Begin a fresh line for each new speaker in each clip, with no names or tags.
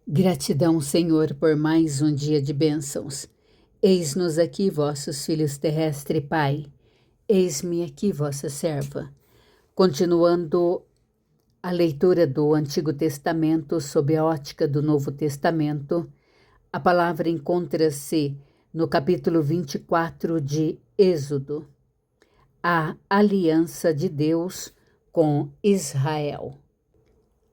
Gratidão, Senhor, por mais um dia de bênçãos. Eis-nos aqui, vossos filhos terrestres, Pai. Eis-me aqui, vossa serva. Continuando a leitura do Antigo Testamento sob a ótica do Novo Testamento, a palavra encontra-se no capítulo 24 de Êxodo, a aliança de Deus com Israel.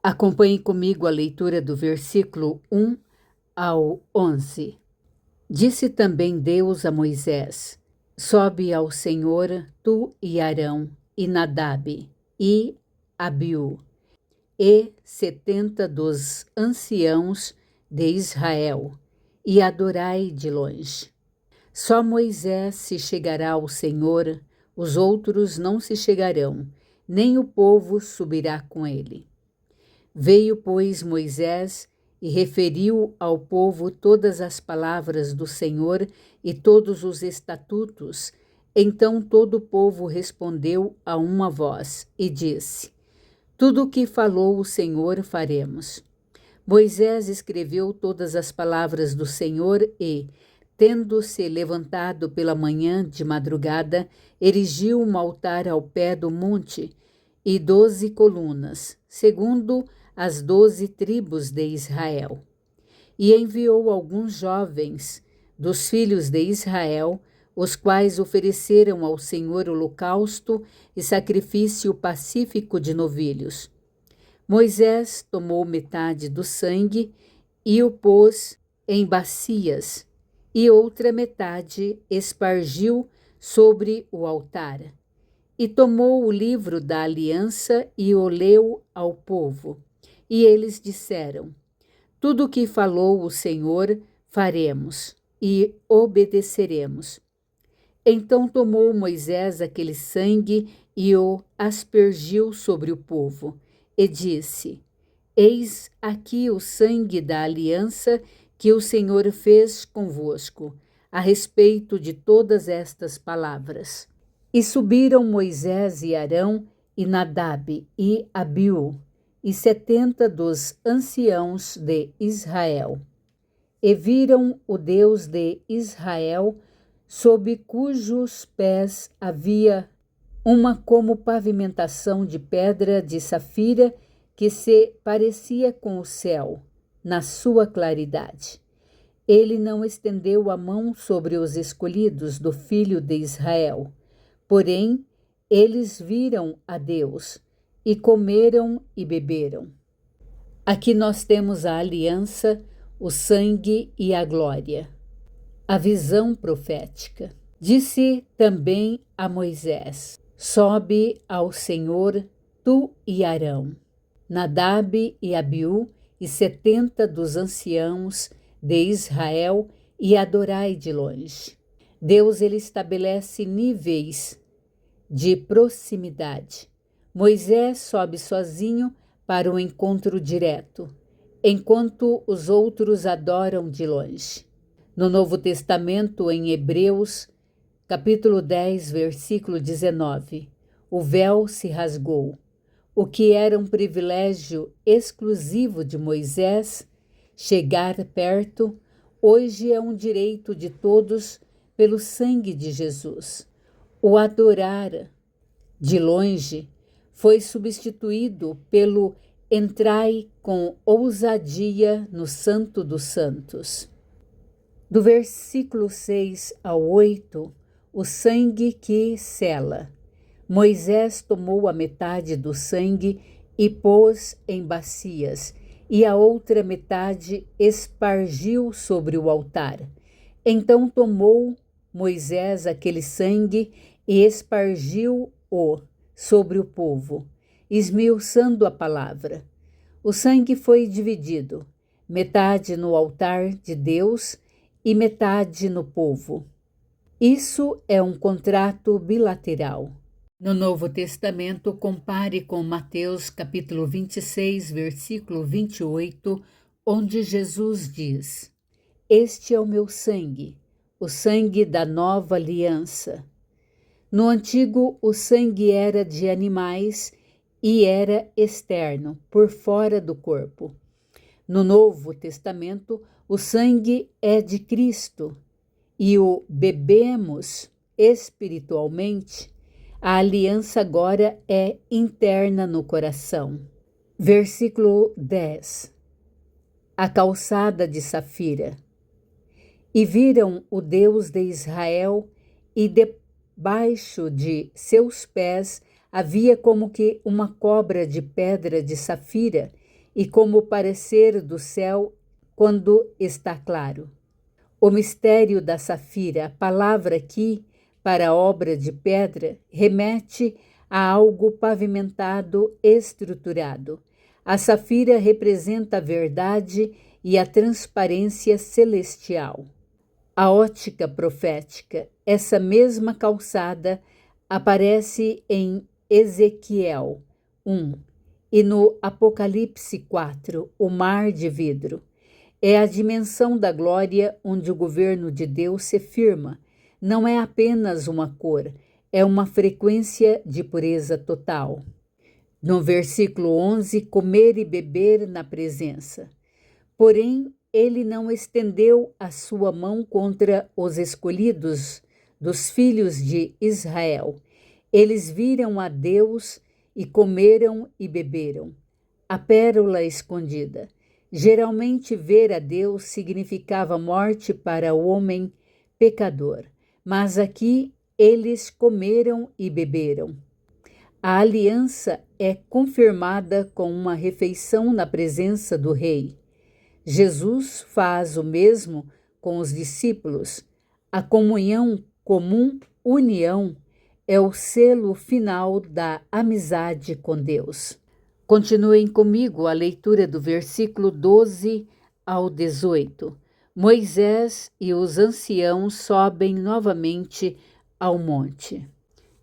Acompanhe comigo a leitura do versículo 1 ao 11. Disse também Deus a Moisés: Sobe ao Senhor, tu e Arão, e Nadab, e Abiú, e 70 dos anciãos de Israel, e adorai de longe. Só Moisés se chegará ao Senhor, os outros não se chegarão, nem o povo subirá com ele. Veio, pois, Moisés e referiu ao povo todas as palavras do Senhor e todos os estatutos. Então todo o povo respondeu a uma voz e disse: Tudo o que falou o Senhor faremos. Moisés escreveu todas as palavras do Senhor e, tendo-se levantado pela manhã de madrugada, erigiu um altar ao pé do monte e 12 colunas, segundo as 12 tribos de Israel. E enviou alguns jovens dos filhos de Israel, os quais ofereceram ao Senhor holocausto e sacrifício pacífico de novilhos. Moisés tomou metade do sangue e o pôs em bacias, e outra metade espargiu sobre o altar. E tomou o livro da aliança e o leu ao povo. E eles disseram: Tudo o que falou o Senhor faremos e obedeceremos. Então tomou Moisés aquele sangue e o aspergiu sobre o povo, e disse: Eis aqui o sangue da aliança que o Senhor fez convosco, a respeito de todas estas palavras. E subiram Moisés e Arão, e Nadab e Abiú, e 70 dos anciãos de Israel. E viram o Deus de Israel, sob cujos pés havia uma como pavimentação de pedra de safira que se parecia com o céu, na sua claridade. Ele não estendeu a mão sobre os escolhidos do filho de Israel, porém eles viram a Deus, e comeram e beberam. Aqui nós temos a aliança, o sangue e a glória. A visão profética. Disse também a Moisés: Sobe ao Senhor, tu e Arão, Nadab e Abiú, e 70 dos anciãos de Israel, e adorai de longe. Deus, ele estabelece níveis de proximidade. Moisés sobe sozinho para o encontro direto, enquanto os outros adoram de longe. No Novo Testamento, em Hebreus, capítulo 10, versículo 19, o véu se rasgou. O que era um privilégio exclusivo de Moisés, chegar perto, hoje é um direito de todos pelo sangue de Jesus. O adorar de longe foi substituído pelo entrai com ousadia no Santo dos Santos. Do versículo 6 ao 8, o sangue que sela. Moisés tomou a metade do sangue e pôs em bacias, e a outra metade espargiu sobre o altar. Então tomou Moisés aquele sangue e espargiu-o sobre o povo, esmiuçando a palavra. O sangue foi dividido, metade no altar de Deus e metade no povo. Isso é um contrato bilateral. No Novo Testamento, compare com Mateus capítulo 26, versículo 28, onde Jesus diz: Este é o meu sangue, o sangue da nova aliança. No antigo, o sangue era de animais e era externo, por fora do corpo. No Novo Testamento, o sangue é de Cristo e o bebemos espiritualmente. A aliança agora é interna no coração. Versículo 10. A calçada de Safira. E viram o Deus de Israel, e debaixo de seus pés havia como que uma cobra de pedra de safira, e como o parecer do céu quando está claro. O mistério da safira, a palavra aqui, para a obra de pedra, remete a algo pavimentado, estruturado. A safira representa a verdade e a transparência celestial. A ótica profética, essa mesma calçada, aparece em Ezequiel 1 e no Apocalipse 4, o mar de vidro. É a dimensão da glória onde o governo de Deus se firma. Não é apenas uma cor, é uma frequência de pureza total. No versículo 11, comer e beber na presença. Porém, ele não estendeu a sua mão contra os escolhidos dos filhos de Israel. Eles viram a Deus e comeram e beberam. A pérola escondida. Geralmente, ver a Deus significava morte para o homem pecador, mas aqui eles comeram e beberam. A aliança é confirmada com uma refeição na presença do rei. Jesus faz o mesmo com os discípulos. A comunhão comum, união, é o selo final da amizade com Deus. Continuem comigo a leitura do versículo 12 ao 18. Moisés e os anciãos sobem novamente ao monte.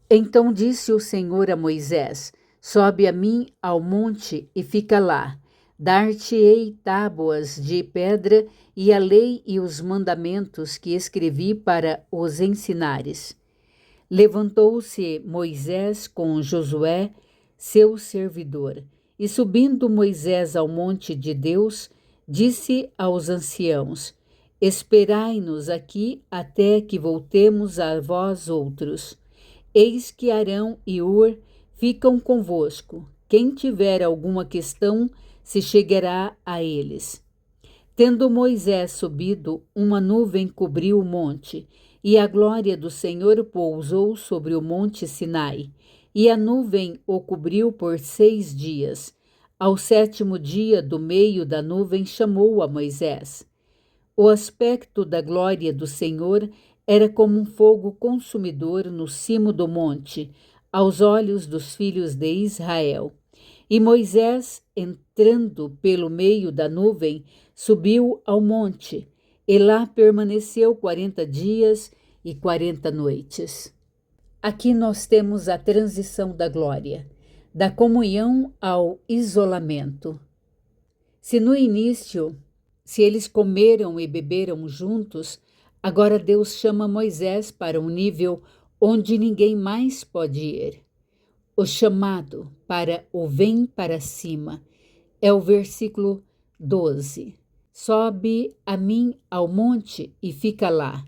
Então disse o Senhor a Moisés: sobe a mim ao monte e fica lá. Dar-te-ei tábuas de pedra e a lei e os mandamentos que escrevi para os ensinares. Levantou-se Moisés com Josué, seu servidor, e subindo Moisés ao monte de Deus, disse aos anciãos: esperai-nos aqui até que voltemos a vós outros. Eis que Arão e Ur ficam convosco. Quem tiver alguma questão, se chegará a eles. Tendo Moisés subido, uma nuvem cobriu o monte, e a glória do Senhor pousou sobre o monte Sinai, e a nuvem o cobriu por 6 dias. Ao 7º dia, do meio da nuvem, chamou a Moisés. O aspecto da glória do Senhor era como um fogo consumidor no cimo do monte, aos olhos dos filhos de Israel. E Moisés, entrando pelo meio da nuvem, subiu ao monte, e lá permaneceu 40 dias e 40 noites. Aqui nós temos a transição da glória, da comunhão ao isolamento. Se no início, se eles comeram e beberam juntos, agora Deus chama Moisés para um nível onde ninguém mais pode ir. O chamado para o vem para cima é o versículo 12. Sobe a mim ao monte e fica lá,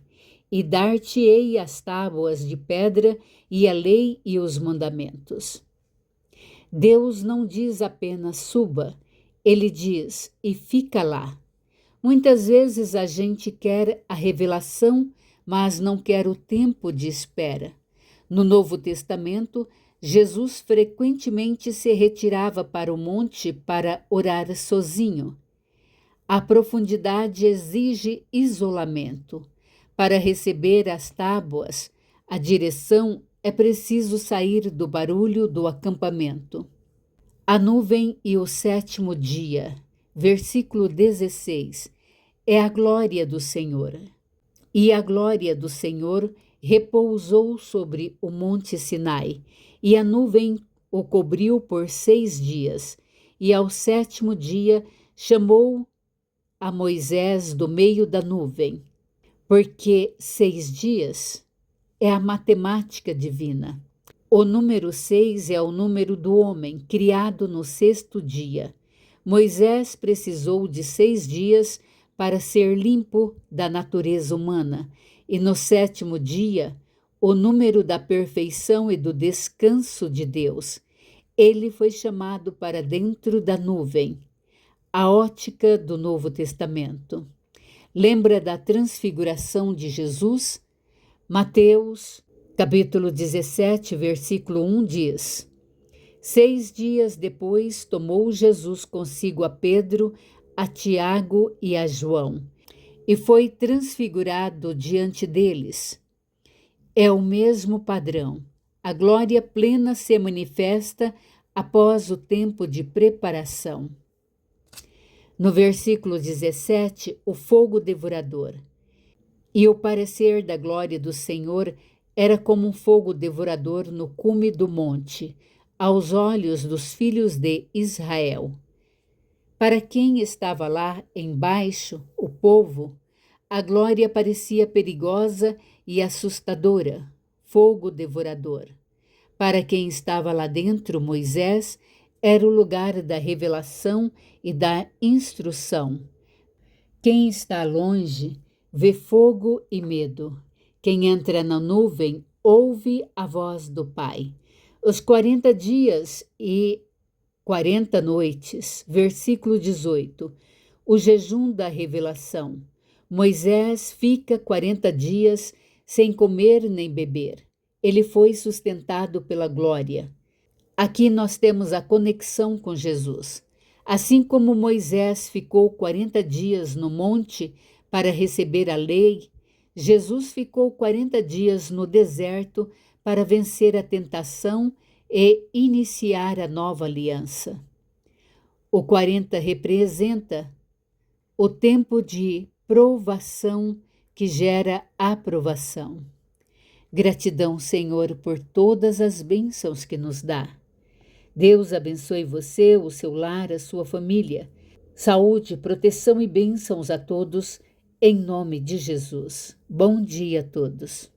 e dar-te-ei as tábuas de pedra e a lei e os mandamentos. Deus não diz apenas suba, ele diz e fica lá. Muitas vezes a gente quer a revelação, mas não quer o tempo de espera. No Novo Testamento, Jesus frequentemente se retirava para o monte para orar sozinho. A profundidade exige isolamento. Para receber as tábuas, a direção é preciso sair do barulho do acampamento. A nuvem e o 7º dia, versículo 16, é a glória do Senhor. E a glória do Senhor repousou sobre o monte Sinai, e a nuvem o cobriu por 6 dias, e ao 7º dia chamou a Moisés do meio da nuvem, porque 6 dias é a matemática divina. O número 6 é o número do homem, criado no 6º dia. Moisés precisou de 6 dias para ser limpo da natureza humana, e no 7º dia, o número da perfeição e do descanso de Deus, ele foi chamado para dentro da nuvem. A ótica do Novo Testamento. Lembra da transfiguração de Jesus? Mateus, capítulo 17, versículo 1 diz: 6 dias depois tomou Jesus consigo a Pedro, a Tiago e a João, e foi transfigurado diante deles. É o mesmo padrão. A glória plena se manifesta após o tempo de preparação. No versículo 17, o fogo devorador. E o parecer da glória do Senhor era como um fogo devorador no cume do monte, aos olhos dos filhos de Israel. Para quem estava lá embaixo, o povo, a glória parecia perigosa e assustadora, fogo devorador. Para quem estava lá dentro, Moisés, era o lugar da revelação e da instrução. Quem está longe vê fogo e medo. Quem entra na nuvem ouve a voz do Pai. Os 40 dias e 40 noites, versículo 18. O jejum da revelação. Moisés fica 40 dias sem comer nem beber. Ele foi sustentado pela glória. Aqui nós temos a conexão com Jesus. Assim como Moisés ficou 40 dias no monte para receber a lei, Jesus ficou 40 dias no deserto para vencer a tentação e iniciar a nova aliança. O 40 representa o tempo de provação que gera aprovação. Gratidão, Senhor, por todas as bênçãos que nos dá. Deus abençoe você, o seu lar, a sua família. Saúde, proteção e bênçãos a todos, em nome de Jesus. Bom dia a todos.